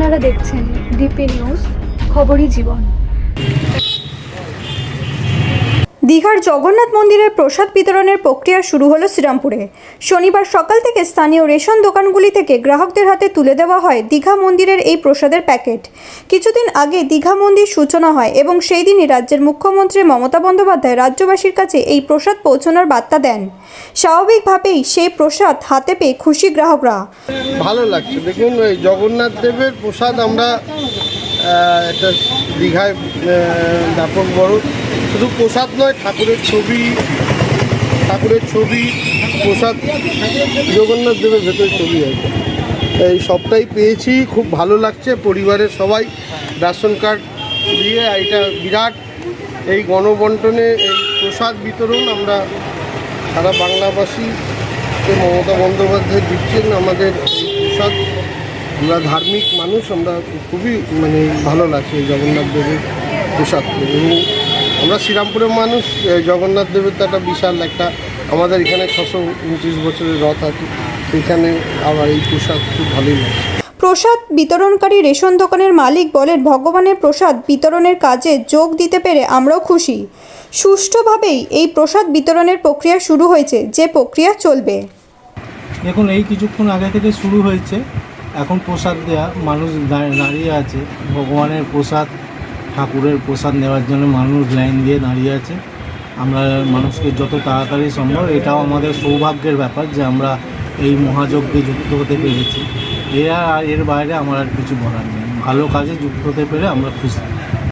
আপনারা দেখছেন DP news, খবরই জীবন। দীঘার জগন্নাথ মন্দিরের প্রসাদ বিতরণের প্রক্রিয়া শুরু হলো শ্রীরামপুরে। শনিবার সকাল থেকে স্থানীয় রেশন দোকানগুলি থেকে গ্রাহকদের হাতে তুলে দেওয়া হয় দীঘা মন্দিরের এই প্রসাদের প্যাকেট। কিছুদিন আগে দীঘা মন্দির সূচনা হয় এবং সেই দিনই রাজ্যের মুখ্যমন্ত্রী মমতা বন্দ্যোপাধ্যায় রাজ্যবাসীর কাছে এই প্রসাদ পৌঁছানোর বার্তা দেন। স্বাভাবিকভাবেই সেই প্রসাদ হাতে পেয়ে খুশি গ্রাহকরা। ভালো লাগছে। দেখুন, ওই জগন্নাথ দেবের প্রসাদ আমরা একটা দীঘায় ব্যাপক বড়, শুধু প্রসাদ নয়, ঠাকুরের ছবি প্রসাদ, জগন্নাথ দেবের ভেতরে ছবি আছে, এই সবটাই পেয়েছি। খুব ভালো লাগছে। পরিবারের সবাই রেশন কার্ড দিয়ে এটা বিরাট এই গণবন্টনে এই প্রসাদ বিতরণ আমরা সারা বাংলাবাসীকে মমতা বন্দ্যোপাধ্যায় দিচ্ছেন আমাদের এই প্রসাদ। আমরা ধার্মিক মানুষ, আমরা খুবই ভালো লাগছে এই জগন্নাথ দেবের প্রসাদ। এবং আমরা শ্রীরামপুরের মানুষ, জগন্নাথ দেবের তো একটা বিশাল একটা, আমাদের এখানে 629 বছরের রথ আছে, এখানে আবার এই প্রসাদ খুব ভালোই লাগছে। প্রসাদ বিতরণকারী রেশন দোকানের মালিক বলেন, ভগবানের প্রসাদ বিতরণের কাজে যোগ দিতে পেরে আমরাও খুশি। সুষ্ঠুভাবেই এই প্রসাদ বিতরণের প্রক্রিয়া শুরু হয়েছে, যে প্রক্রিয়া চলবে। দেখুন, এই কিছুক্ষণ আগে থেকে শুরু হয়েছে। এখন প্রসাদ দেওয়া, মানুষ দাঁড়িয়ে আছে। ভগবানের প্রসাদ, ঠাকুরের প্রসাদ নেওয়ার জন্য মানুষ লাইন দিয়ে দাঁড়িয়ে আছে। আমরা মানুষকে যত তাড়াতাড়ি সম্ভব, এটাও আমাদের সৌভাগ্যের ব্যাপার যে আমরা এই মহাযজ্ঞে যুক্ত হতে পেরেছি। এর বাইরে আমার আর কিছু বলার নেই। ভালো কাজে যুক্ত হতে পেরে আমরা খুশি।